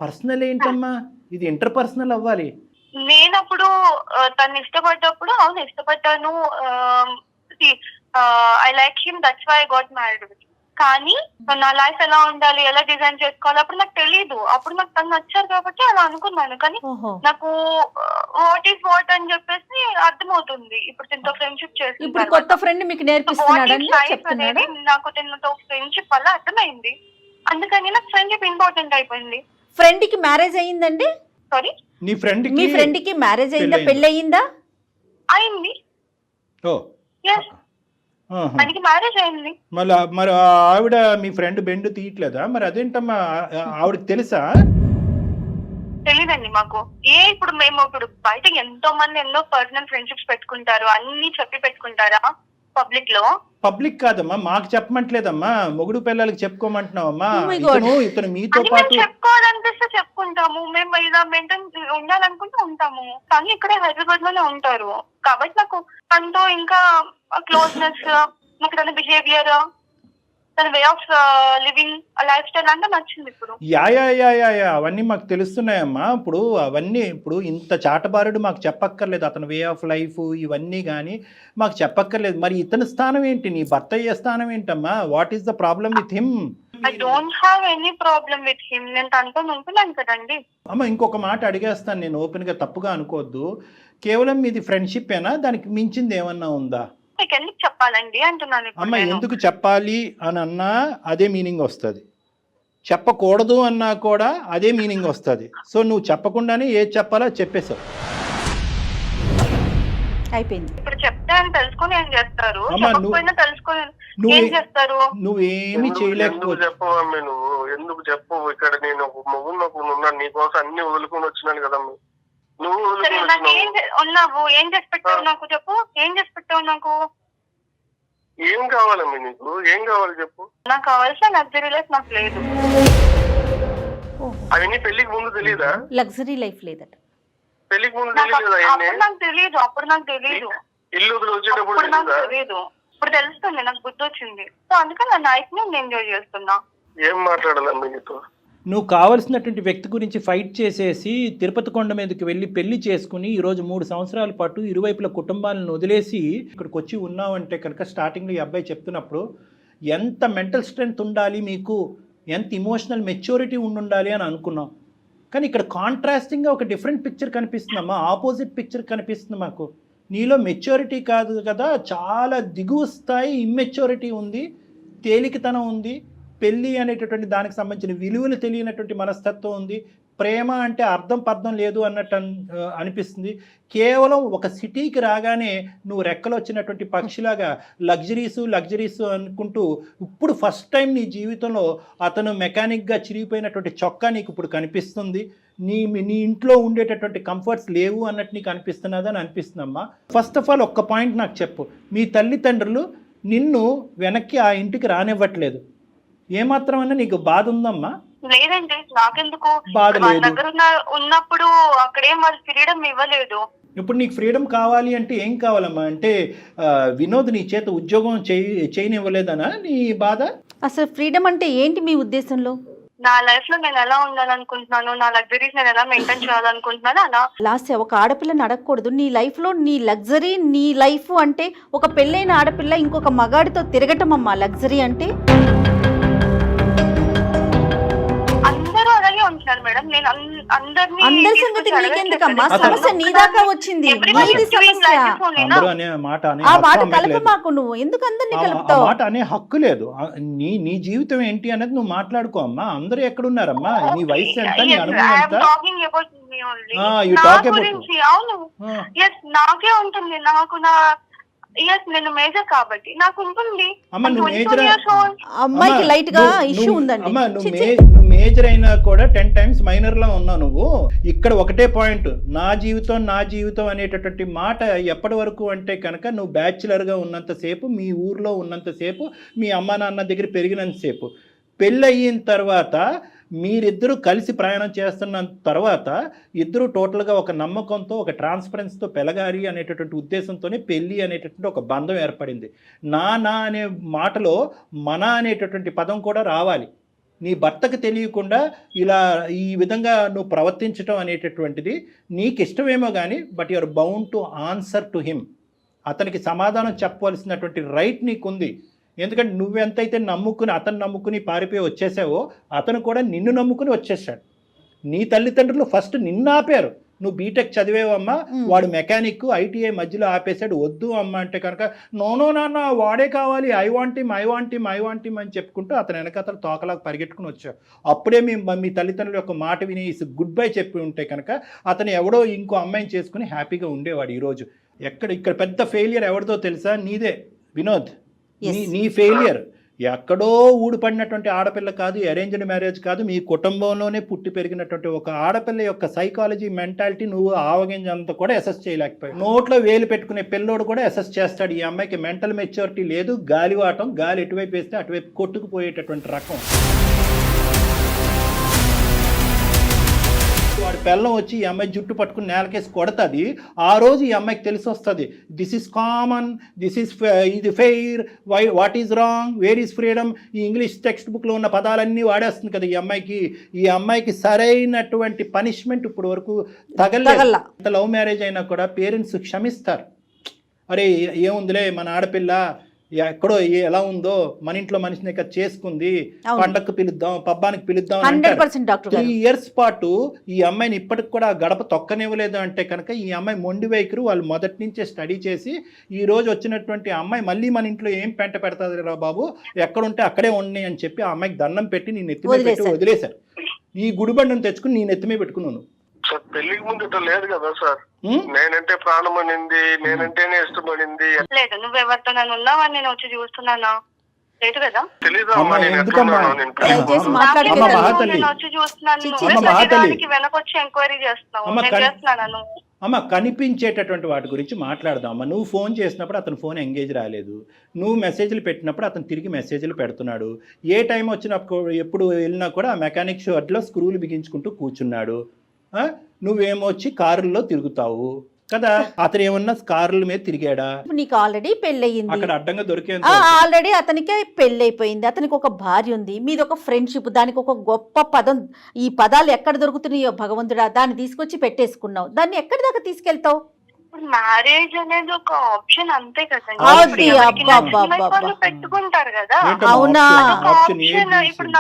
పర్సనల్ ఏంటమ్మా? ఇది ఇంటర్ పర్సనల్ అవ్వాలి. నేనప్పుడు తను ఇష్టపడ్డప్పుడు అవును ఇష్టపడ్డాను. I like him, that's why I got married. కానీ నా లైఫ్ ఎలా ఉండాలి, ఎలా డిజైన్ చేసుకోవాలి అప్పుడు నాకు తెలియదు. అప్పుడు నాకు తను నచ్చారు కాబట్టి అలా అనుకున్నాను. కానీ నాకు వాట్ ఈస్ వాట్ అని చెప్పేసి అర్థమవుతుంది ఇప్పుడు తనతో ఫ్రెండ్షిప్ చేసి. ఇప్పుడు కొత్త ఫ్రెండ్ మీకు నేర్పిస్తున్నాడని చెప్తున్నాడు. నాకు తనతో ఫ్రెండ్షిప్ వల్ల అర్థమైంది. అందుకని నాకు ఫ్రెండ్షిప్ ఇంపార్టెంట్ అయిపోయింది. ఫ్రెండ్ కి మ్యారేజ్ అయ్యిందండి? సారీ, మీ ఫ్రెండ్ కి మ్యారేజ్ అయిందా, పెళ్లి అయ్యిందా? అయింది. ఓ ఆయనకి మ్యారేజ్ అయింది. మరి ఆవిడ మీ ఫ్రెండ్ బెండ్ తీయట్లేదా? మరి అదేంటమ్మా, ఆవిడకి తెలుసా? తెలీదండి మాకు. ఇప్పుడు మేము ఇప్పుడు బయట ఎంతో మంది ఎన్నో పర్సనల్ ఫ్రెండ్షిప్స్ పెట్టుకుంటారు, అన్ని చెప్పి పెట్టుకుంటారా పబ్లిక్ లో? పబ్లిక్ కాదమ్మా, మాకు చెప్పమంటలేదమ్మా, మొగుడు పిల్లలకి చెప్పుకోమంటున్నావమ్మా. ఇతను మీతో అది పాటు మేము చెప్పుకోవాలనిపిస్తే చెప్పుకుంటాము. మేము ఇలా మెయింటైన్ ఉండాలనుకుంటే ఉంటాము. కానీ ఇక్కడే హైదరాబాద్ లోనే ఉంటారు కాబట్టి నాకు తనతో ఇంకా క్లోజ్నెస్, నాకు తన బిహేవియర్, తన way of living, life style అంతా నచ్చింది. ఇప్పుడు యా అవన్నీ మాకు తెలుస్తున్నాయమ్మా. ఇప్పుడు ఇంత చాటబారుడు మాకు చెప్పక్కర్లేదు. అతని వే ఆఫ్ లైఫ్ ఇవన్నీ కానీ మాకు చెప్పక్కర్లేదు. మరి ఇతని స్థానం ఏంటి? నీ భర్త అయ్యే స్థానం ఏంటమ్మా? What is the problem with him? I don't have any problem with him. నేను తనతో ఉంటున్నాను కదండి. అమ్మ ఇంకొక మాట అడిగేస్తాను నేను, ఓపెన్గా తప్పుగా అనుకోవద్దు. కేవలం మీది ఫ్రెండ్షిప్పేనా, దానికి మించింది ఏమన్నా ఉందా? మీకు ఎందుకు చెప్పాలండి అంటున్నాను. అమ్మ ఎందుకు చెప్పాలి అని అన్నా అదే మీనింగ్ వస్తుంది, చెప్పకూడదు అన్నా కూడా అదే మీనింగ్ వస్తుంది. సో నువ్వు చెప్పకుండానే ఏది చెప్పాలో చెప్పేశావు. అయిపోయింది. ఇప్పుడు చెప్తే అని తెలుసుకొని ఏం చేస్తారు, చెప్పకపోయినా తెలుసుకొని ఏం చేస్తారు? నువ్వేమి చేయలేకపోతే చెప్పవా నువ్వు? ఎందుకు చెప్పవు? ఇక్కడ నేను ఒక మొగుడు ఉన్నాను, నీకోసం అన్ని వదులుకొని వచ్చినాను కదమ్మా. నువ్వు నాకు ఉన్నావు, ఏం చేసి పెట్టావు నాకు చెప్పు. ఏం చేసి పెట్టావు నాకు? ఏం కావాలమ్మా నీకు? ఏం కావాలి చెప్పు. నాకు కావాల్సిన లగ్జరీ లైఫ్ నాకు లేదు. అవన్నీ పెళ్లికి ముందు తెలియదా? లగ్జరీ లైఫ్ లేదట. పెళ్లికి ముందు తెలియదు. అప్పుడు నాకు తెలియదు. ఇల్లు వదిలి వచ్చేటప్పుడు అప్పుడు నాకు తెలియదు. ఇప్పుడు తెలుస్తుంది, నాకు బుద్ధి వచ్చింది. సో అందుకని నా లైఫ్ నేను ఎంజాయ్ చేస్తున్నా. ఏం మాట్లాడాలమ్మా నీతో? నువ్వు కావలసినటువంటి వ్యక్తి గురించి ఫైట్ చేసేసి తిరుపతి కొండ మీదకి వెళ్ళి పెళ్లి చేసుకుని ఈరోజు 3 సంవత్సరాల పాటు ఇరువైపుల కుటుంబాలను వదిలేసి ఇక్కడికి వచ్చి ఉన్నావంటే కనుక స్టార్టింగ్లో ఈ అబ్బాయి చెప్తున్నప్పుడు ఎంత మెంటల్ స్ట్రెంగ్త్ ఉండాలి మీకు, ఎంత ఇమోషనల్ మెచ్యూరిటీ ఉండాలి అని అనుకున్నాం. కానీ ఇక్కడ కాంట్రాస్టింగ్గా ఒక డిఫరెంట్ పిక్చర్ కనిపిస్తుందమ్మా, ఆపోజిట్ పిక్చర్ కనిపిస్తుంది మాకు. నీలో మెచ్యూరిటీ కాదు కదా, చాలా దిగువ స్థాయి ఇమ్మెచ్యూరిటీ ఉంది, తేలికతనం ఉంది, పెళ్ళి అనేటటువంటి దానికి సంబంధించిన విలువలు తెలియనటువంటి మనస్తత్వం ఉంది, ప్రేమ అంటే అర్థం పర్థం లేదు అన్నట్టు అనిపిస్తుంది. కేవలం ఒక సిటీకి రాగానే నువ్వు రెక్కలు వచ్చినటువంటి పక్షిలాగా లగ్జరీస్ అనుకుంటూ ఇప్పుడు ఫస్ట్ టైం నీ జీవితంలో అతను మెకానిక్గా చిరిగిపోయినటువంటి చొక్కా నీకు ఇప్పుడు కనిపిస్తుంది. నీ ఇంట్లో ఉండేటటువంటి కంఫర్ట్స్ లేవు అన్నట్టు నీకు అనిపిస్తున్నదని అనిపిస్తుందమ్మా. ఫస్ట్ ఆఫ్ ఆల్ ఒక్క పాయింట్ నాకు చెప్పు, మీ తల్లిదండ్రులు నిన్ను వెనక్కి ఆ ఇంటికి రానివ్వట్లేదు, ఏమాత్రమైనా నీకు బాధ ఉందమ్మా? లేదండి, నాకెందుకు బాధ లేదు. దగ్గర ఉన్నప్పుడు అక్కడేం వాళ్ళు ఫ్రీడమ్ ఇవ్వలేదు. ఇప్పుడు నీకు ఫ్రీడమ్ కావాలి అంటే ఏం కావాలమ్మా? అంటే వినోద్ నీ చేత ఉద్యోగం చేయనివ్వలేదనా నీ బాధ? అసలు ఫ్రీడమ్ అంటే ఏంటి మీ ఉద్దేశంలో? నా లైఫ్ లో నేను ఎలా ఉండాలనుకుంటున్నాను, నా లగ్జరీస్ నేను ఎలా మెయింటైన్ చేయాలనుకుంటున్నాను అలా. లాస్ట్ ఒక ఆడపిల్లని అడగకూడదు, నీ లైఫ్ లో నీ లగ్జరీ నీ లైఫ్ అంటే ఒక పెళ్ళైన ఆడపిల్ల ఇంకొక మగాడితో తిరగటం అమ్మా లగ్జరీ అంటే. అందరూ అలాగే ఉంటున్నారు మేడం. నేను అందరి సంగతి నీకెందుకమ్మా, సమస్య నీ దాకా వచ్చింది, నీది సమస్య. ఆ మాట కలప మాకు, నువ్వు ఎందుకు అందరినీ కలుపుతావు? మాట అనే హక్కు లేదు. నీ జీవితం ఏంటి అనేది నువ్వు మాట్లాడుకో అమ్మా. అందరూ ఎక్కడున్నారమ్మా? నీ వయసు ఎంత, నీ అనుభవం ఎంత? నాకే ఉంటుంది, నాకు నా నేను మేజర్ కాబట్టి నాకు ఉంటుంది. అమ్మాయికి లైట్ గా ఇష్యూ ఉందండి. అమ్మా నువ్వు మేజర్ అయినా కూడా 10 times మైనర్ లా ఉన్నావు నువ్వు. ఇక్కడ ఒకటే పాయింట్, నా జీవితం అనేటటువంటి మాట ఎప్పటి వరకు అంటే కనుక నువ్వు బ్యాచులర్గా ఉన్నంతసేపు, మీ ఊర్లో ఉన్నంతసేపు, మీ అమ్మ నాన్న దగ్గర పెరిగినంతసేపు. పెళ్ళి అయిన తర్వాత మీరిద్దరూ కలిసి ప్రయాణం చేస్తున్న తర్వాత ఇద్దరు టోటల్గా ఒక నమ్మకంతో, ఒక ట్రాన్స్పరెన్స్తో పెరగాలి అనేటటువంటి ఉద్దేశంతోనే పెళ్ళి అనేటటువంటి ఒక బంధం ఏర్పడింది. నా అనే మాటలో మన అనేటటువంటి పదం కూడా రావాలి. నీ భర్తకు తెలియకుండా ఇలా ఈ విధంగా నువ్వు ప్రవర్తించడం అనేటటువంటిది నీకు ఇష్టమేమో కానీ, but you are bound to answer to him. అతనికి సమాధానం చెప్పవలసినటువంటి రైట్ నీకుంది. ఎందుకంటే నువ్వెంతైతే అతను నమ్ముకుని పారిపోయి వచ్చేసావో, అతను కూడా నిన్ను నమ్ముకుని వచ్చేసాడు. నీ తల్లిదండ్రులు ఫస్ట్ నిన్ను ఆపారు. నువ్వు బీటెక్ చదివేవమ్మా, వాడు మెకానిక్, ఐటీఐ మధ్యలో ఆపేశాడు. వద్దు అమ్మ అంటే కనుక నో నాన్న వాడే కావాలి, ఐ వాంట్ హిమ్ అని చెప్పుకుంటూ అతను వెనక తోకలాగా పరిగెట్టుకుని వచ్చావు. అప్పుడే మీ తల్లిదండ్రుల యొక్క మాట విని గుడ్ బై చెప్పి ఉంటే కనుక అతను ఎవడో ఇంకో అమ్మాయిని చేసుకుని హ్యాపీగా ఉండేవాడు. ఈరోజు ఇక్కడ పెద్ద ఫెయిలియర్ ఎవరిదో తెలుసా? నీదే వినోద్. నీ ఫెయిలియర్ ఎక్కడో ఊడిపడినటువంటి ఆడపిల్ల కాదు, అరేంజ్డ్ మ్యారేజ్ కాదు, మీ కుటుంబంలోనే పుట్టి పెరిగినటువంటి ఒక ఆడపిల్ల యొక్క సైకాలజీ, మెంటాలిటీ నువ్వు ఆవగింజంతా కూడా అసెస్ చేయలేకపోయావు. నోట్లో వేలు పెట్టుకునే పిల్లోడు కూడా అసెస్ చేస్తాడు. ఈ అమ్మాయికి మెంటల్ మెచ్యూరిటీ లేదు, గాలివాటం, గాలి ఎటువైపు వేస్తే అటువైపు కొట్టుకుపోయేటటువంటి రకం. వాడి పిల్లం వచ్చి ఈ అమ్మాయి జుట్టు పట్టుకుని నేలకేసి కొడుతుంది. ఆ రోజు ఈ అమ్మాయికి తెలిసి వస్తుంది, దిస్ ఈజ్ కామన్, ఇది fair, what is wrong, where is freedom. ఈ ఇంగ్లీష్ టెక్స్ట్ బుక్లో ఉన్న పదాలన్నీ వాడేస్తుంది కదా ఈ అమ్మాయికి సరైనటువంటి పనిష్మెంట్ ఇప్పుడు వరకు తగలలేదు. లవ్ మ్యారేజ్ అయినా కూడా పేరెంట్స్ క్షమిస్తారు. అరే ఏముందిలే మన ఆడపిల్ల, ఎక్కడో ఎలా ఉందో మన ఇంట్లో మనిషిని ఇక్కడ చేసుకుంది, అవును. పండగకు పిలుద్దాం, పబ్బానికి పిలుద్దాం అని 100% డాక్టర్ 3 గారు. years పాటు ఈ అమ్మాయిని ఇప్పటికి కూడా ఆ గడప తొక్కనివ్వలేదు అంటే కనుక ఈ అమ్మాయి మొండి వైఖరి. వాళ్ళు మొదటి నుంచే స్టడీ చేసి ఈ రోజు వచ్చినటువంటి అమ్మాయి మళ్ళీ మన ఇంట్లో ఏం పెంట పెడతాది రా బాబు, ఎక్కడుంటే అక్కడే ఉన్నాయి అని చెప్పి ఆ అమ్మాయికి దండం పెట్టి నీ నెత్తి మీద పెట్టి వదిలేశారు. ఈ గుడిబండను తెచ్చుకుని నీ నెత్తి మీద పెట్టుకున్నాను. సార్ పెళ్లికి ముందు ఇట్లా లేదు కదా సార్. నేనంటే ప్రాణం అనింది, నేనంటేనే ఇష్టపడింది. లేదు, నువ్వెవరితో నన్ను ఉన్నావని నేను వచ్చి చూస్తున్నానా? లేదు కదా. తెలీదమ్మా నేను ఎందుకమ్మా? దయచేసి అమ్మ మాట్లాడకండి. మహాతల్లి, నేను వచ్చి చూస్తున్నాను, చిచ్చి. నువ్వే అమ్మ మహాతల్లి. ప్రతిదానికి వెనకొచ్చి ఎంక్వైరీ చేస్తున్నావు. అమ్మ నేను చేస్తున్నాను. అమ్మ కనిపించేటటువంటి వాటి గురించి మాట్లాడదాం అమ్మ. నువ్వు ఫోన్ చేసినప్పుడు అతను ఫోన్ ఎంగేజ్ రాలేదు, నువ్వు మెసేజ్లు పెట్టినప్పుడు అతను తిరిగి మెసేజ్లు పెడుతున్నాడు. ఏ టైం వచ్చినప్పుడు ఎప్పుడు వెళ్ళినా కూడా ఆ మెకానిక్ షాప్లో స్క్రూలు బిగించుకుంటూ కూర్చున్నాడు. నువ్వేమో వచ్చి కారుల్లో తిరుగుతావు కదా. అతను ఏమన్నా కారుల మీద తిరిగాడా? నీకు ఆల్రెడీ పెళ్ళయింది, అక్కడ అడ్డంగా దొరికేంత ఆల్రెడీ అతనికి పెళ్ళైపోయింది, అతనికి ఒక భార్య ఉంది, మీది ఒక ఫ్రెండ్షిప్, దానికి ఒక గొప్ప పదం. ఈ పదాలు ఎక్కడ దొరుకుతున్నాయో భగవంతుడా, దాన్ని తీసుకొచ్చి పెట్టేసుకున్నావు. దాన్ని ఎక్కడి దాకా తీసుకెళ్తావు? మ్యారేజ్ అనేది ఒక ఆప్షన్ అంతే కదండి. అది ఎవరికి అబ్బా నచ్చిన life వాళ్ళు పెట్టుకుంటారు కదా. ఏంటమ్మా అవునా? అదొక ఆప్షన్ ఆప్షన్. ఏది? ఇప్పుడు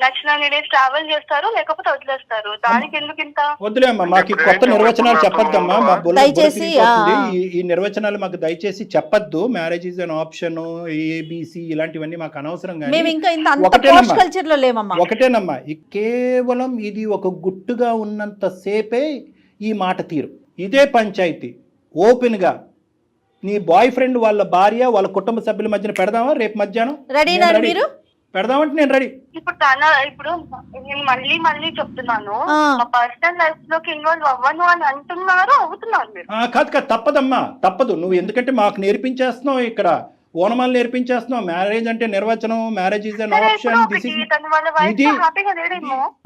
నచ్చిన డేస్ ట్రావెల్ చేస్తారు, లేకపోతే వదిలేస్తారు. దానికి ఎందుకు ఇంత? వద్దులే అమ్మా, మాకు ఈ కొత్త నిర్వచనాలు చెప్పొద్దమ్మా. మా బుర్ర దయచేసి, తిరిగిపోతుంది. ఈ నిర్వచనాలు మాకు దయచేసి చెప్పొద్దు. Marriage is an option, A B C ఇలాంటివన్నీ మాకు అనవసరం. మేము కానీ ఇంకా ఇంత అంత ఒకటేనమ్మా. పోస్ట్ కల్చర్ లో లేమమ్మా. ఒకటేనమ్మా, కేవలం ఇది ఒక గుట్టుగా ఉన్నంత సేపే ఈ మాట తీరు. ఇదే పంచాయతీ ఓపెన్గా నీ బాయ్ ఫ్రెండ్ వాళ్ళ భార్య వాళ్ళ కుటుంబ సభ్యుల మధ్యన పెడదామా రేపు మధ్యాహ్నం? రెడీనా మీరు? పెడదామంటే నేను రెడీ. ఇప్పుడు నేను మళ్ళీ చెప్తున్నాను, మా పర్సనల్ లైఫ్ లోకి ఇన్వాల్వ్ అవ్వను అని అవుతున్నారు మీరు. కాదు తప్పదమ్మా, తప్పదు. నువ్వు ఎందుకంటే మాకు నేర్పించేస్తున్నావు ఇక్కడ, ఓనమాలు నేర్పించేస్తున్నావు. మ్యారేజ్ అంటే నిర్వచనం, మ్యారేజ్ ఈజ్ అన్ ఆప్షన్. ఇది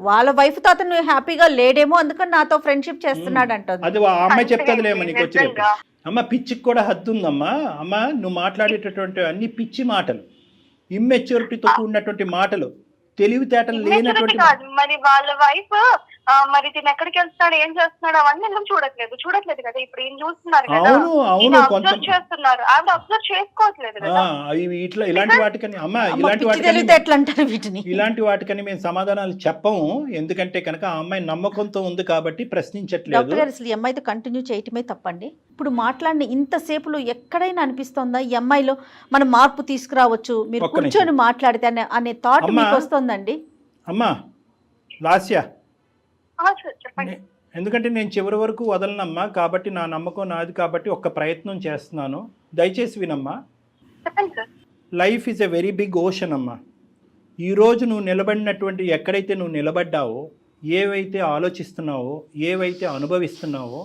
వాళ్ళ వైఫ్ తో అతను హ్యాపీగా లేడేమో, అందుకని నాతో ఫ్రెండ్షిప్ చేస్తున్నాడు అంటుంది. అది ఆ అమ్మాయి చెప్తాదిలేమో నీకు వచ్చేది. అమ్మ పిచ్చికి కూడా హద్దు ఉందమ్మా. అమ్మ నువ్వు మాట్లాడేటటువంటి అన్ని పిచ్చి మాటలు, ఇమ్మెచ్యూరిటీతో కూడినటువంటి మాటలు, తెలివితేటలు లేనటువంటి. మరి వాళ్ళ వైఫ్ మరి తిని ఎక్కడికి వెళ్తున్నాడు, ఏం చేస్తున్నాడు, అవన్నీ ఎందుకు చూడట్లేదు కదా. ఇప్పుడు ఏం చూస్తున్నారు కదా, అవును కొంచెం చేస్తున్నారు. ఆవిడ అబ్జర్వ్ చేసుకోవట్లేదు కదా. ఇలాంటి వాటికని అమ్మ, ఇలాంటి వాటికని మేము సమాధానాలు చెప్పము. ఎందుకంటే కనుక ఆ అమ్మాయి నమ్మకంతో ఉంది కాబట్టి ప్రశ్నించట్లేదు. డాక్టర్ గారు అసలు ఈ అమ్మాయితో కంటిన్యూ చేయటమే తప్పండి. ఇప్పుడు మాట్లాడిన ఇంతసేపులో ఎక్కడైనా అనిపిస్తోందా ఈ అమ్మాయిలో మనం మార్పు తీసుకురావచ్చు, మీరు కూర్చొని మాట్లాడితే అనే థాట్ మీకు వస్తుందండి? అమ్మా లాస్య, చెప్పండి. ఎందుకంటే నేను చివరి వరకు వదలనమ్మా, కాబట్టి నా నమ్మకం నాది కాబట్టి ఒక్క ప్రయత్నం చేస్తున్నాను. దయచేసి వినమ్మా. చెప్పండి sir. Life is a very big ocean అమ్మా. ఈరోజు నువ్వు నిలబడినటువంటి ఎక్కడైతే నువ్వు నిలబడ్డావో, ఏవైతే ఆలోచిస్తున్నావో, ఏవైతే అనుభవిస్తున్నావో,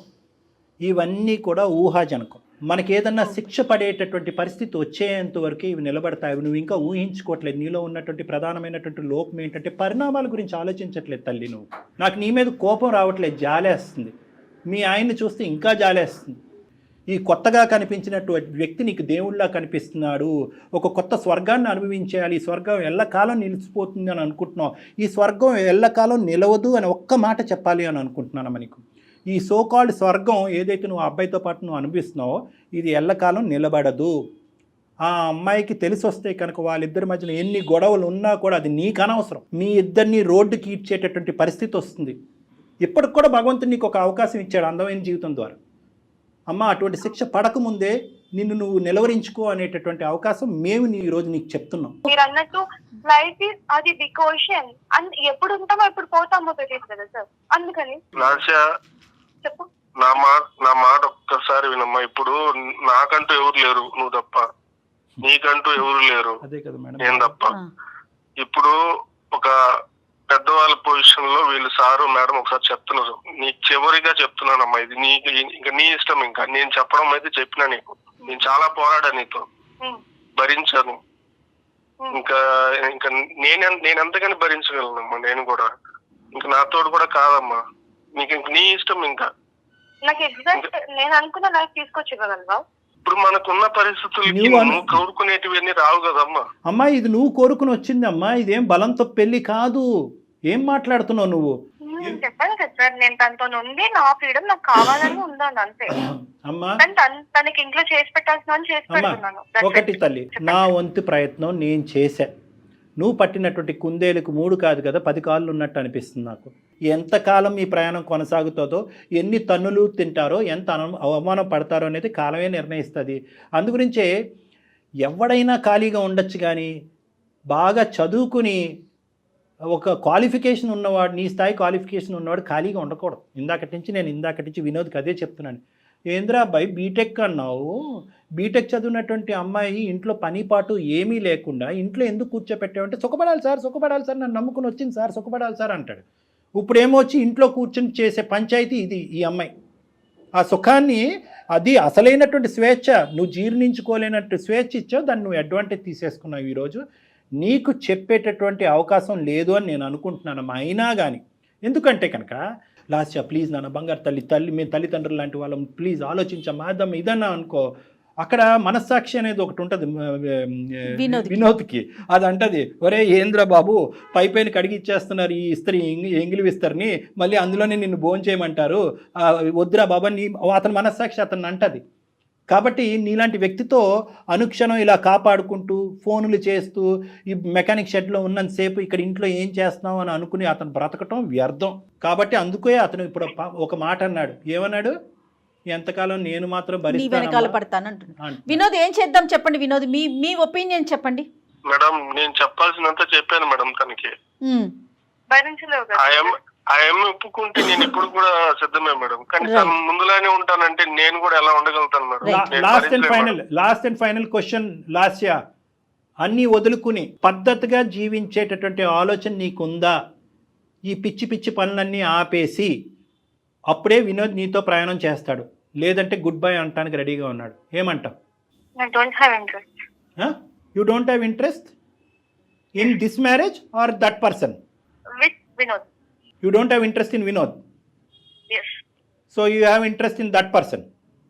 ఇవన్నీ కూడా ఊహాజనకం. మనకి ఏదన్నా శిక్ష పడేటటువంటి పరిస్థితి వచ్చేంత వరకే ఇవి నిలబడతాయి. నువ్వు ఇంకా ఊహించుకోవట్లేదు. నీలో ఉన్నటువంటి ప్రధానమైనటువంటి లోపం ఏంటంటే పరిణామాల గురించి ఆలోచించట్లేదు తల్లి. నువ్వు నాకు నీ మీద కోపం రావట్లేదు, జాలేస్తుంది. మీ ఆయన్ని చూస్తే ఇంకా జాలేస్తుంది. ఈ కొత్తగా కనిపించినటువంటి వ్యక్తి నీకు దేవుళ్ళలా కనిపిస్తున్నాడు. ఒక కొత్త స్వర్గాన్ని అనుభవించేయాలి, ఈ స్వర్గం ఎల్లకాలం నిలిచిపోతుంది అని అనుకుంటున్నావు. ఈ స్వర్గం ఎల్లకాలం నిలవదు అని ఒక్క మాట చెప్పాలి అని అనుకుంటున్నాను. మనకు ఈ సోకాల్డ్ స్వర్గం ఏదైతే నువ్వు అబ్బాయితో పాటు నువ్వు అనిపిస్తున్నావో ఇది ఎల్లకాలం నిలబడదు. ఆ అమ్మాయికి తెలిసి వస్తే కనుక వాళ్ళిద్దరి మధ్యలో ఎన్ని గొడవలు ఉన్నా కూడా అది నీకు అనవసరం. మీ ఇద్దరిని రోడ్డుకి ఈడ్చేటటువంటి పరిస్థితి వస్తుంది. ఇప్పటికి కూడా భగవంతుడు నీకు ఒక అవకాశం ఇచ్చాడు అందమైన జీవితం ద్వారా. అమ్మ అటువంటి శిక్ష పడకముందే నిన్ను నువ్వు నిలవరించుకో అనేటటువంటి అవకాశం మేము ఈరోజు నీకు చెప్తున్నాం. మీరు అన్నట్టు లైఫ్ ఇస్ అది బిగ్ ఓషన్. ఎప్పుడు ఉంటామో ఎప్పుడు పోతామో తెలియదు కదా సార్. అందుకని చెప్పు. నా మాట ఒక్కసారి వినమ్మా. ఇప్పుడు నాకంటూ ఎవరు లేరు, నువ్వు తప్ప. నీకంటూ ఎవరు లేరు, నేను తప్ప. ఇప్పుడు ఒక పెద్దవాళ్ళ పొజిషన్ లో వీళ్ళు సారు మేడం ఒకసారి చెప్తున్నారు. నీకు చివరిగా చెప్తున్నానమ్మా, ఇది నీకు ఇంకా నీ ఇష్టం. ఇంకా నేను చెప్పడం అయితే చెప్పినా నీకు. నేను చాలా పోరాడా నీతో, భరించాను. ఇంకా ఇంకా నేను ఎంతగానో భరించగలనమ్మా. నేను కూడా ఇంకా నాతోడు కూడా కాదమ్మా. నీకు ఇంక నీ ఇష్టం. ఇంకా నాకు ఎగ్జాక్ట్ నేను అనుకున్న లైఫ్ తీసుకొచ్చివ్వగలవా? ఇప్పుడు మనకున్న పరిస్థితులకి నువ్వు కోరుకునేటివన్నీ రావు కదమ్మా. అమ్మా ఇది నువ్వు కోరుకుని వచ్చింది అమ్మా. ఇదేం బలంతో పెళ్లి కాదు. ఏం మాట్లాడుతున్నావు నువ్వు? నేను చెప్పాను కదా సార్, నేను తనతో ఉంది, నా ఫ్రీడమ్ నాకు కావాలని ఉండాలి అంతే. అమ్మా కానీ తనకి ఇంట్లో చేసి పెట్టాల్సిన చేసి పెడుతున్నాను. ఒకటి తల్లి, నా వంతు ప్రయత్నం నేను చేశా. నువ్వు పట్టినటువంటి కుందేలకు 3 కాదు కదా 10 కాళ్ళు ఉన్నట్టు అనిపిస్తుంది నాకు. ఎంతకాలం ఈ ప్రయాణం కొనసాగుతుందో, ఎన్ని తన్నులు తింటారో, ఎంత అవమానం పడతారో అనేది కాలమే నిర్ణయిస్తుంది. అందుగురించే ఎవడైనా ఖాళీగా ఉండొచ్చు, కానీ బాగా చదువుకుని ఒక క్వాలిఫికేషన్ ఉన్నవాడు, నీ స్థాయి క్వాలిఫికేషన్ ఉన్నవాడు ఖాళీగా ఉండకూడదు. ఇందాకటి నుంచి వినోద్కి అదే చెప్తున్నాను. ఏంద్రా అబ్బాయి బీటెక్ అన్నావు, బీటెక్ చదివినటువంటి అమ్మాయి ఇంట్లో పనిపాటు ఏమీ లేకుండా ఇంట్లో ఎందుకు కూర్చోపెట్టావంటే సుఖపడాలి సార్ నన్ను నమ్ముకుని వచ్చింది సార్, సుఖపడాలి సార్ అంటాడు. ఇప్పుడేమో వచ్చి ఇంట్లో కూర్చొని చేసే పంచాయతీ ఇది ఈ అమ్మాయి. ఆ సుఖాన్ని, అది అసలైనటువంటి స్వేచ్ఛ, నువ్వు జీర్ణించుకోలేనట్టు స్వేచ్ఛ ఇచ్చావు, దాన్ని నువ్వు అడ్వాంటేజ్ తీసేసుకున్నావు. ఈరోజు నీకు చెప్పేటటువంటి అవకాశం లేదు అని నేను అనుకుంటున్నాను. అయినా కానీ ఎందుకంటే కనుక లాస్య ప్లీజ్ నాన్న బంగారు తల్లి మీ తల్లిదండ్రులు లాంటి వాళ్ళం ప్లీజ్ ఆలోచించమ్మా, అదమ్మా ఇదన్నా అనుకో. అక్కడ మనస్సాక్షి అనేది ఒకటి ఉంటుంది వినోద్కి. అది అంటది, ఒరే ఏంద్ర బాబు పైపైన కడిగి ఇచ్చేస్తున్నారు ఈ ఇస్త్రీ ఎంగిలి విస్తరిని, మళ్ళీ అందులోనే నిన్ను భోంచేయమంటారు, వద్దురా బాబా నీ. అతని మనస్సాక్షి అతన్ని అంటది. కాబట్టి నీలాంటి వ్యక్తితో అనుక్షణం ఇలా కాపాడుకుంటూ ఫోన్లు చేస్తూ ఈ మెకానిక్ షెడ్లో ఉన్నంతసేపు ఇక్కడ ఇంట్లో ఏం చేస్తున్నావు అని అనుకుని అతను బ్రతకటం వ్యర్థం. కాబట్టి అందుకే అతను ఇప్పుడు ఒక మాట అన్నాడు. ఏమన్నాడు? ఎంతకాలం నేను మాత్రం భరిస్తాను. వినోద్ ఏం చేద్దాం చెప్పండి. వినోద్ మీ ఒపీనియన్ చెప్పండి. మేడం నేను చెప్పాల్సినంత చెప్పాను మేడం తనకి. ఆయన ఒప్పుకుంటే నేను ఇప్పుడు కూడా సిద్ధమే మేడం, కానీ తను ముందులానే ఉంటానంటే నేను కూడా ఎలా ఉండగలుగుతాను madam? Last and final question Lasya, అన్నీ వదులుకుని పద్ధతిగా జీవించేటటువంటి ఆలోచన నీకుందా? ఈ పిచ్చి పనులన్నీ ఆపేసి అప్పుడే వినోద్ నీతో ప్రయాణం చేస్తాడు, లేదంటే గుడ్ బై అంటానికి రెడీగా ఉన్నాడు. ఏమంటావు? You don't have interest in this marriage or that person? You don't have interest in Vinod? Yes. So you have interest in that person?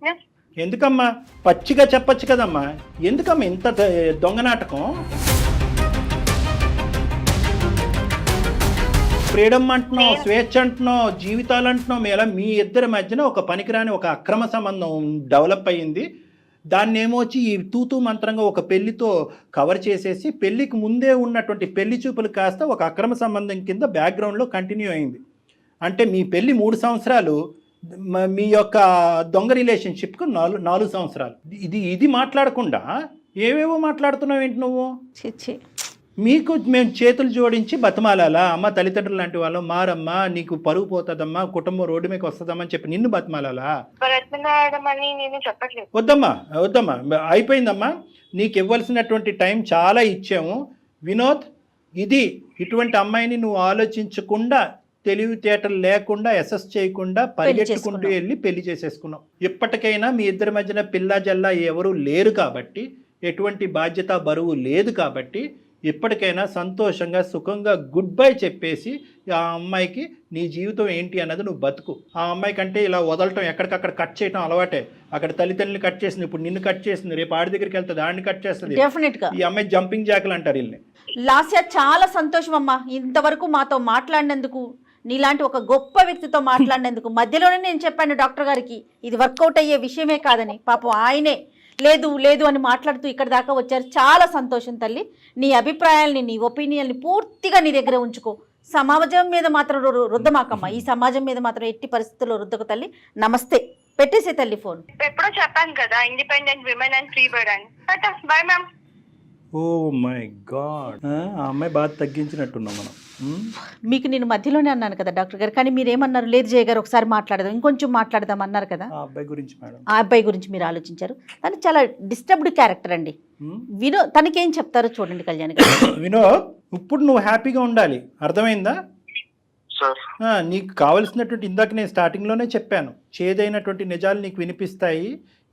Yes. ఎందుకమ్మా పచ్చిగా చెప్పచ్చు కదమ్మా, ఎందుకమ్మా ఇంత దొంగ నాటకం? ఫ్రీడమ్ అంటున్నావు, స్వేచ్ఛ అంటున్నావు, జీవితాలు అంటున్నావు. మీ ఇద్దరి మధ్యన ఒక పనికిరాని ఒక అక్రమ సంబంధం డెవలప్ అయ్యింది. దాన్ని ఏమో వచ్చి ఈ తూతూ మంత్రంగా ఒక పెళ్లితో కవర్ చేసేసి పెళ్లికి ముందే ఉన్నటువంటి పెళ్లి చూపులు కాస్త ఒక అక్రమ సంబంధం కింద బ్యాక్గ్రౌండ్లో కంటిన్యూ అయింది. అంటే మీ పెళ్లి 3 సంవత్సరాలు, మీ యొక్క దొంగ రిలేషన్షిప్కు 4 సంవత్సరాలు. ఇది మాట్లాడకుండా ఏవేవో మాట్లాడుతున్నావు ఏంటి నువ్వు? మీకు మేము చేతులు జోడించి బతిమాలాలా? అమ్మ తల్లిదండ్రులు లాంటి వాళ్ళు మారమ్మా, నీకు పరుగు పోతుందమ్మా, కుటుంబం రోడ్డు మీదకి వస్తుందమ్మా అని చెప్పి నిన్ను బతిమాలాలా? వద్దమ్మా అయిపోయిందమ్మా. నీకు ఇవ్వాల్సినటువంటి టైం చాలా ఇచ్చాము వినోద్. ఇటువంటి అమ్మాయిని నువ్వు ఆలోచించకుండా, తెలివితేటలు లేకుండా, అసెస్ చేయకుండా పరిగెట్టుకుంటూ వెళ్ళి పెళ్లి చేసేసుకున్నావు. ఇప్పటికైనా మీ ఇద్దరి మధ్యన పిల్లా జల్లా ఎవరు లేరు కాబట్టి, ఎటువంటి బాధ్యత బరువు లేదు కాబట్టి ఇప్పటికైనా సంతోషంగా సుఖంగా గుడ్ బై చెప్పేసి ఆ అమ్మాయికి నీ జీవితం ఏంటి అన్నది నువ్వు బతుకు. ఆ అమ్మాయి కంటే ఇలా వదలటం, ఎక్కడికక్కడ కట్ చేయటం అలవాటే. అక్కడ తల్లిదండ్రులు కట్ చేసింది, ఇప్పుడు నిన్ను కట్ చేసింది, రేపు ఆడి దగ్గరికి వెళ్తుంది, ఆడిని కట్ చేస్తుంది. ఈ అమ్మాయి జంపింగ్ జాకులు అంటారు వీళ్ళని. లాస్య చాలా సంతోషం అమ్మా, ఇంతవరకు మాతో మాట్లాడినందుకు, నీలాంటి ఒక గొప్ప వ్యక్తితో మాట్లాడినందుకు. మధ్యలోనే నేను చెప్పాను డాక్టర్ గారికి ఇది వర్కౌట్ అయ్యే విషయమే కాదని. పాపం ఆయనే లేదు అని మాట్లాడుతూ ఇక్కడ దాకా వచ్చారు. చాలా సంతోషం తల్లి. నీ అభిప్రాయాల్ని, నీ ఒపీనియన్ని పూర్తిగా నీ దగ్గర ఉంచుకో. సమాజం మీద మాత్రం రుద్దమాకమ్మ. ఈ సమాజం మీద మాత్రం ఎట్టి పరిస్థితుల్లో రుద్దకు తల్లి. నమస్తే. పెట్టేసే తల్లి ఫోన్. ఎప్పుడో చెప్పాను కదా, independent women and free bird అని. Bye ma'am. Oh my God, ఆ అమ్మాయి బాగా తగ్గించినట్టున్నాం మనం. మీకు నేను మధ్యలోనే అన్నాను కదా డాక్టర్ గారు, కానీ మీరు ఏమన్నారు? లేదు జయ గారు ఒకసారి మాట్లాడదాం, ఇంకొంచెం మాట్లాడదాం అన్నారు కదా. ఆ అబ్బాయి గురించి మేడం, ఆ అబ్బాయి గురించి మీరు ఆలోచించారు. తను చాలా డిస్టర్బ్డ్ క్యారెక్టర్ అండి. వినోద్ తనకేం చెప్తారో చూడండి కళ్యాణ్ గారు. వినోద్ ఇప్పుడు నువ్వు హ్యాపీగా ఉండాలి, అర్థమైందా? నీకు కావలసినటువంటి, ఇందాక నేను స్టార్టింగ్లోనే చెప్పాను, చేదైనటువంటి నిజాలు నీకు వినిపిస్తాయి.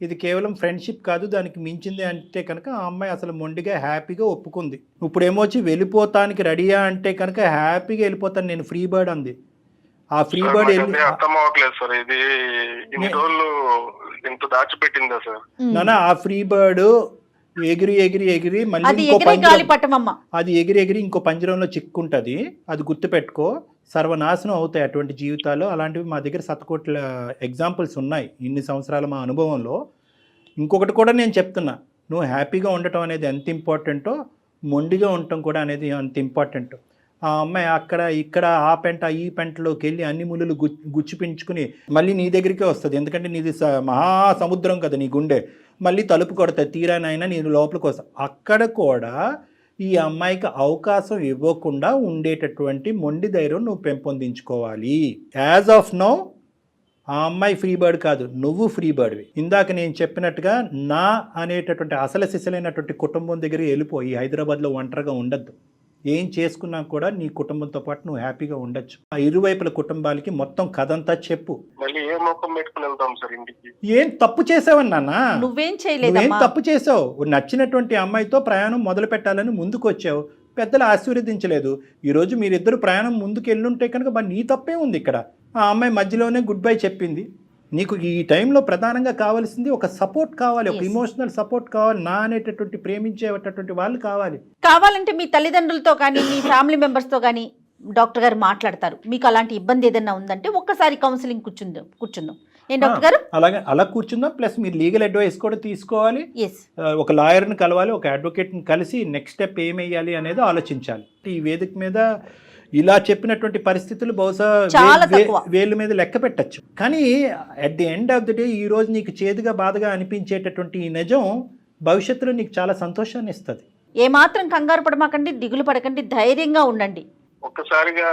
ఇది కేవలం ఫ్రెండ్షిప్ కాదు, దానికి మించింది అంటే కనుక ఆ అమ్మాయి అసలు మొండిగా హ్యాపీగా ఒప్పుకుంది. ఇప్పుడు ఏమొచ్చి వెళ్ళిపోతానికి రెడీయా అంటే కనుక హ్యాపీగా వెళ్ళిపోతాను నేను, ఫ్రీ బర్డ్ అంది. ఆ ఫ్రీ బర్డ్ అర్థం అవ్వట్లేదు సార్, ఇది ఇంత దాచిపెట్టిందా సార్? నాన్న ఆ ఫ్రీ బర్డ్ ఎగిరి ఎగిరి ఎగిరి మళ్ళీ అది ఇంకో ఎగిరే పంజరం, గాలిపటమమ్మ. అది ఎగిరి ఎగిరి ఇంకో పంజరంలో చిక్కుంటుంది. అది గుర్తుపెట్టుకో, సర్వనాశనం అవుతాయి అటువంటి జీవితాలు. అలాంటివి మా దగ్గర శతకోట్ల ఎగ్జాంపుల్స్ ఉన్నాయి ఇన్ని సంవత్సరాల మా అనుభవంలో. ఇంకొకటి కూడా నేను చెప్తున్నా, నువ్వు హ్యాపీగా ఉండటం అనేది ఎంత ఇంపార్టెంటో మొండిగా ఉండటం కూడా అనేది అంత ఇంపార్టెంట్. ఆ అమ్మాయి అక్కడ ఇక్కడ ఆ పెంట ఈ పెంటలోకి వెళ్ళి అన్ని ముళ్ళు గుచ్చిపించుకుని మళ్ళీ నీ దగ్గరికే వస్తుంది. ఎందుకంటే నీది మహాసముద్రం కదా నీ గుండె. మళ్ళీ తలుపు కొడతాయి, తీరానైనా నేను లోపలికి వస్తాను. అక్కడ కూడా ఈ అమ్మాయికి అవకాశం ఇవ్వకుండా ఉండేటటువంటి మొండి ధైర్యం నువ్వు పెంపొందించుకోవాలి. యాజ్ ఆఫ్ నౌ ఆ అమ్మాయి ఫ్రీ బర్డ్ కాదు, నువ్వు ఫ్రీ బర్డ్వి. ఇందాక నేను చెప్పినట్టుగా నా అనేటటువంటి అసలు సిసలైనటువంటి కుటుంబం దగ్గర వెళ్ళిపోయి హైదరాబాద్లో ఒంటరిగా ఉండద్దు. ఏం చేసుకున్నా కూడా నీ కుటుంబంతో పాటు నువ్వు హ్యాపీగా ఉండొచ్చు. ఆ ఇరువైపుల కుటుంబాలకి మొత్తం కథంతా చెప్పు. మళ్ళీ ఏ మొక్కం పెట్టుకుని వెళ్తాం సార్ ఇంటికి? ఏం తప్పు చేసావని నాన్న? నువ్వేం నువ్వేం చేయలేదమ్మా. తప్పు చేసావు? నచ్చినటువంటి అమ్మాయితో ప్రయాణం మొదలు పెట్టాలని ముందుకు వచ్చావు, పెద్దలు ఆశీర్వదించలేదు. ఈరోజు మీరిద్దరు ప్రయాణం ముందుకు వెళ్ళుంటే కనుక మరి నీ తప్పే ఉంది ఇక్కడ. ఆ అమ్మాయి మధ్యలోనే గుడ్ బై చెప్పింది. నీకు ఈ టైంలో ప్రధానంగా కావాల్సింది ఒక సపోర్ట్ కావాలి, ఒక ఇమోషనల్ సపోర్ట్ కావాలి. నా అనేటటువంటి ప్రేమించేటటువంటి వాళ్ళు కావాలి. కావాలంటే మీ తల్లిదండ్రులతో కానీ మీ ఫ్యామిలీ మెంబర్స్తో కానీ డాక్టర్ గారు మాట్లాడతారు. మీకు అలాంటి ఇబ్బంది ఏదైనా ఉందంటే ఒక్కసారి కౌన్సిలింగ్ కూర్చుందాం. ఏం డాక్టర్ గారు? అలాగే అలా కూర్చుందాం. ప్లస్ మీరు లీగల్ అడ్వైస్ కూడా తీసుకోవాలి. ఎస్, ఒక లాయర్ని కలవాలి, ఒక అడ్వకేట్ని కలిసి నెక్స్ట్ స్టెప్ ఏమేయాలి అనేది ఆలోచించాలి. ఈ వేదిక మీద ఇలా చెప్పినటువంటి పరిస్థితులు బహుశా చాలా తక్కువ. వేళ్ళ మీద లెక్క పెట్టచ్చు. కానీ at the end of the day ఈ రోజు నీకు చేదుగా బాధగా అనిపించేటటువంటి ఈ నిజం భవిష్యత్తులో నీకు చాలా సంతోషాన్ని ఇస్తుంది. ఏమాత్రం కంగారు పడమాకండి, దిగులు పడకండి, ధైర్యంగా ఉండండి. ఒక్కసారిగా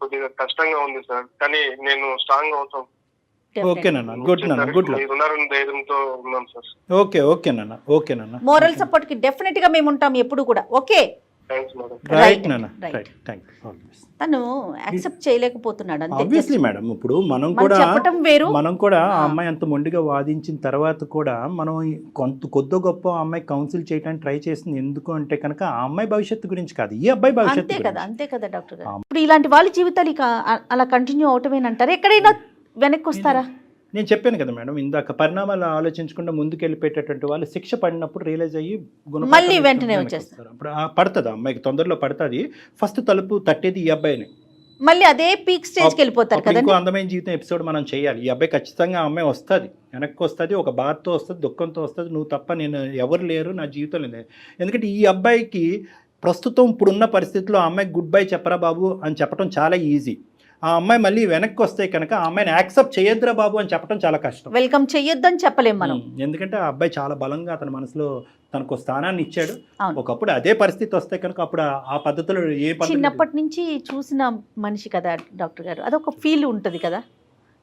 కొద్దిగా కష్టంగా ఉంది సార్, కానీ నేను స్ట్రాంగ్ అవుతాం. ఓకే నాన్న, గుడ్ నాన్న, గుడ్ లక్. మీరున్నారని ధైర్యంతో ఉన్నాం సార్. ఓకే ఓకే నాన్న, ఓకే నాన్న. మోరల్ సపోర్ట్ కి డెఫినెట్ గా మేము ఉంటాం ఎప్పుడు కూడా. Okay, thanks madam. రైట్ నాన్న, Right. Right, thank you. తను యాక్సెప్ట్ చేయలేకపోతున్నాడు అంతే. ఆబ్వియస్లీ మేడం, ఇప్పుడు మనం చెప్పటం వేరు. ఆ అమ్మాయి అంత మొండిగా వాదించిన తర్వాత కూడా మనం కొద్ది గొప్ప ఆ అమ్మాయి కౌన్సిల్ చేయడానికి ట్రై చేసింది. ఎందుకు అంటే కనుక ఆ అమ్మాయి భవిష్యత్తు గురించి కాదు, ఈ అబ్బాయి భవిష్యత్తు గురించి. అంతే కదా డాక్టర్ గారు. ఇప్పుడు ఇలాంటి వాళ్ళ జీవితాలు ఇక అలా కంటిన్యూ అవటమేనంటారు? ఎక్కడైనా వెనక్కి వస్తారా? నేను చెప్పాను కదా మేడం ఇందాక, పరిణామాలు ఆలోచించకుండా ముందుకెళ్ళిపోయేటటువంటి వాళ్ళు శిక్ష పడినప్పుడు రియలైజ్ అయ్యి మళ్ళీ వెంటనే వచ్చేస్తారు. అప్పుడు పడుతుంది అమ్మాయికి, తొందరలో పడుతుంది. ఫస్ట్ తలుపు తట్టేది ఈ అబ్బాయిని. మళ్ళీ అదే పీక్ స్టేజ్కి వెళ్ళిపోతారు కదా. ఇంకో అందమైన జీవితం ఎపిసోడ్ మనం చేయాలి. ఈ అబ్బాయి ఖచ్చితంగా ఆ అమ్మాయి వస్తుంది, వెనక్కి వస్తుంది, ఒక బాధతో వస్తుంది, దుఃఖంతో వస్తుంది. నువ్వు తప్ప నేను ఎవరు లేరు నా జీవితంలో లేదు. ఎందుకంటే ఈ అబ్బాయికి ప్రస్తుతం ఇప్పుడున్న పరిస్థితుల్లో ఆ అమ్మాయికి గుడ్ బై చెప్పరా బాబు అని చెప్పడం చాలా ఈజీ. ఆ అమ్మాయి మళ్ళీ వెనక్కి వస్తే కనుక ఆ అమ్మాయిని యాక్సెప్ట్ చేయొద్దురా బాబు అని చెప్పడం చాలా కష్టం. వెల్కమ్ చెయ్యొద్దని చెప్పలేం మనం. ఎందుకంటే ఆ అబ్బాయి చాలా బలంగా అతని మనసులో తనకు స్థానాన్ని ఇచ్చాడు. అవును. ఒకప్పుడు అదే పరిస్థితి వస్తే కనుక అప్పుడు ఆ పద్ధతిలో చిన్నప్పటి నుంచి చూసిన మనిషి కదా డాక్టర్ గారు, అదొక ఫీల్ ఉంటుంది కదా.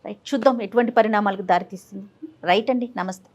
రైట్, చూద్దాం ఎటువంటి పరిణామాలకు దారితీస్తుంది. రైట్ అండి, నమస్తే.